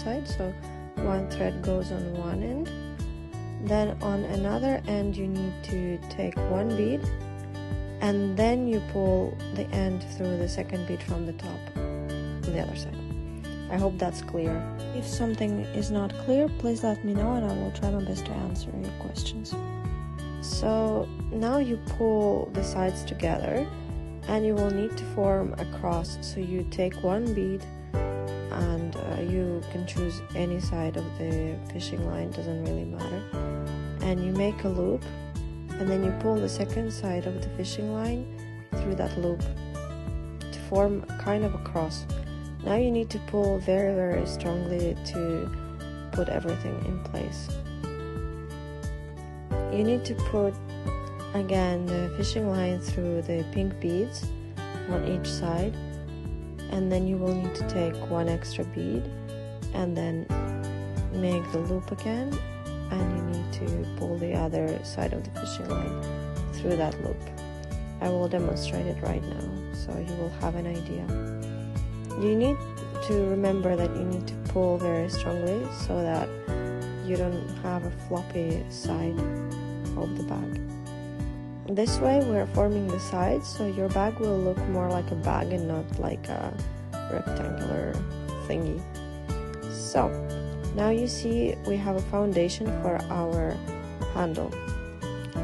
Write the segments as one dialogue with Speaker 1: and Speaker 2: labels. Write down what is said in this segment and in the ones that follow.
Speaker 1: side. So one thread goes on one end, then on another end you need to take one bead, and then you pull the end through the second bead from the top on the other side. I hope that's clear. If something is not clear, please let me know and I will try my best to answer your questions. So now you pull the sides together and you will need to form a cross. So you take one bead and you can choose any side of the fishing line, doesn't really matter, and you make a loop, and then you pull the second side of the fishing line through that loop to form kind of a cross. Now you need to pull very, very strongly to put everything in place. You need to put again the fishing line through the pink beads on each side, and then you will need to take one extra bead and then make the loop again, and you need to pull the other side of the fishing line through that loop. I will demonstrate it right now so you will have an idea. You need to remember that you need to pull very strongly so that you don't have a floppy side of the bag. This way we're forming the sides, so your bag will look more like a bag and not like a rectangular thingy. So now you see we have a foundation for our handle.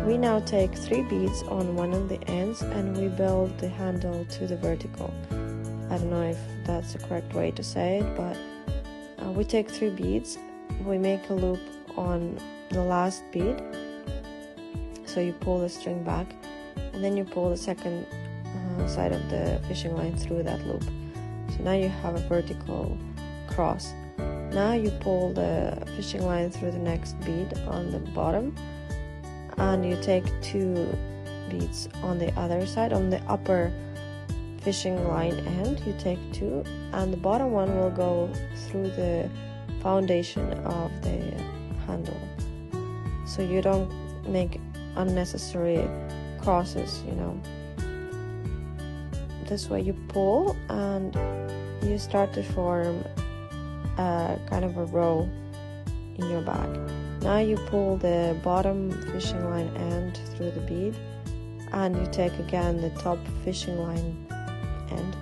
Speaker 1: We now take 3 beads on one of the ends and we build the handle to the vertical. I don't know if that's the correct way to say it, but we take 3 beads, we make a loop on the last bead, so you pull the string back and then you pull the second side of the fishing line through that loop. So now you have a vertical cross. Now you pull the fishing line through the next bead on the bottom, and you take 2 beads on the other side, on the upper fishing line end you take 2, and the bottom one will go through the foundation of the handle, so you don't make unnecessary crosses, you know. This way you pull and you start to form a kind of a row in your bag. Now you pull the bottom fishing line end through the bead, and you take again the top fishing line end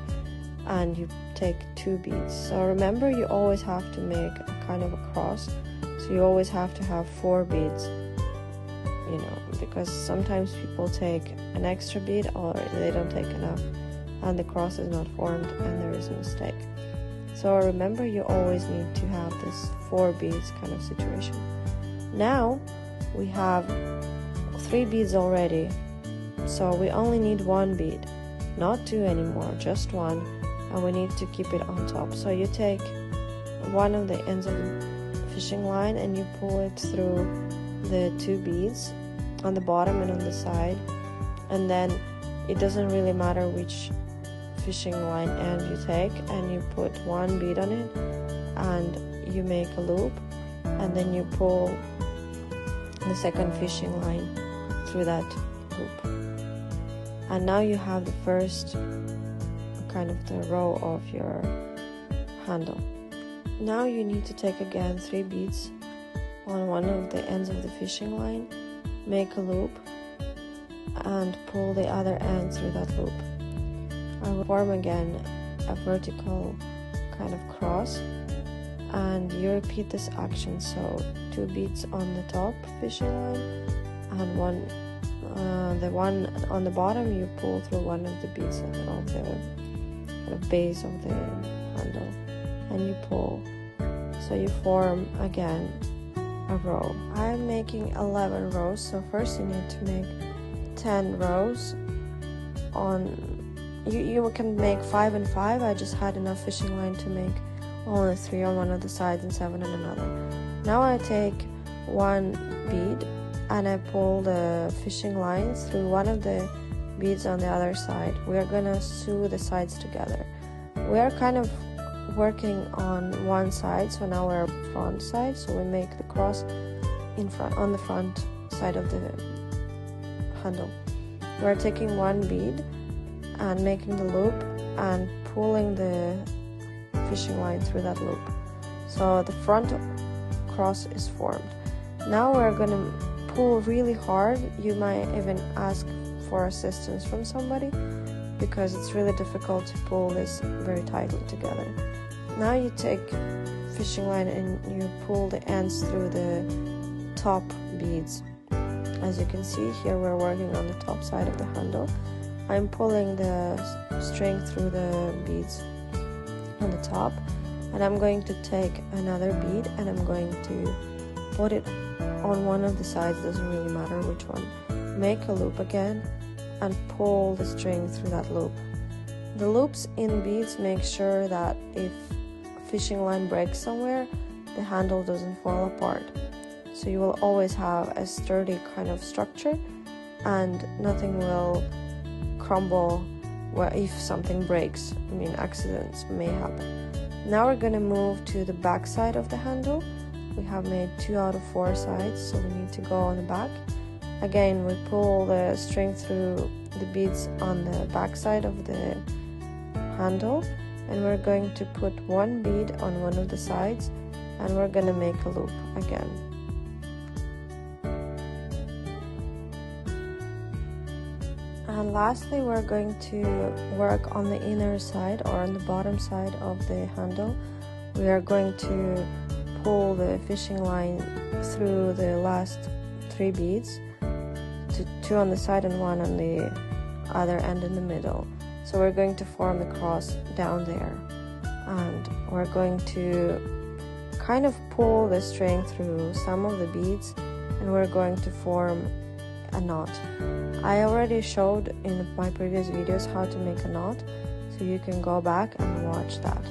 Speaker 1: and you take 2 beads. So remember, you always have to make a kind of a cross, so you always have to have 4 beads, you know, because sometimes people take an extra bead or they don't take enough and the cross is not formed and there is a mistake. So remember, you always need to have this 4 beads kind of situation. Now we have 3 beads already, so we only need 1 bead, not 2 anymore, just 1, and we need to keep it on top. So you take one of the ends of the fishing line and you pull it through the 2 beads on the bottom and on the side, and then it doesn't really matter which fishing line end you take, and you put 1 bead on it and you make a loop, and then you pull the second fishing line through that loop, and now you have the first kind of the row of your handle. Now you need to take again 3 beads on one of the ends of the fishing line, make a loop and pull the other end through that loop. I will form again a vertical kind of cross, and you repeat this action. So 2 beads on the top fishing line and the one on the bottom you pull through one of the beads of the kind of base of the handle and you pull, so you form again a row. I'm making 11 rows, so first you need to make 10 rows on you can make 5 and 5. I just had enough fishing line to make only 3 on one of the sides and 7 on another. Now I take 1 bead and I pull the fishing line through one of the beads on the other side. We are gonna sew the sides together. We are kind of working on one side, so now we're front side, so we make the cross in front on the front side of the handle. We're taking 1 bead and making the loop and pulling the fishing line through that loop. So the front cross is formed. Now we're going to pull really hard. You might even ask for assistance from somebody because it's really difficult to pull this very tightly together. Now you take fishing line and you pull the ends through the top beads. As you can see here, we're working on the top side of the handle. I'm pulling the string through the beads on the top, and I'm going to take another bead and I'm going to put it on one of the sides, doesn't really matter which one. Make a loop again and pull the string through that loop. The loops in beads make sure that if a fishing line breaks somewhere, the handle doesn't fall apart. So you will always have a sturdy kind of structure and nothing will crumble if something breaks. I mean, accidents may happen. Now we're going to move to the back side of the handle. We have made 2 out of 4 sides, so we need to go on the back. Again, we pull the string through the beads on the back side of the handle, and we're going to put one bead on one of the sides, and we're going to make a loop again. And lastly, we're going to work on the inner side or on the bottom side of the handle. We are going to pull the fishing line through the last 3 beads, 2 on the side and 1 on the other end in the middle. So we're going to form the cross down there, and we're going to kind of pull the string through some of the beads, and we're going to form a knot. I already showed in my previous videos how to make a knot, so you can go back and watch that.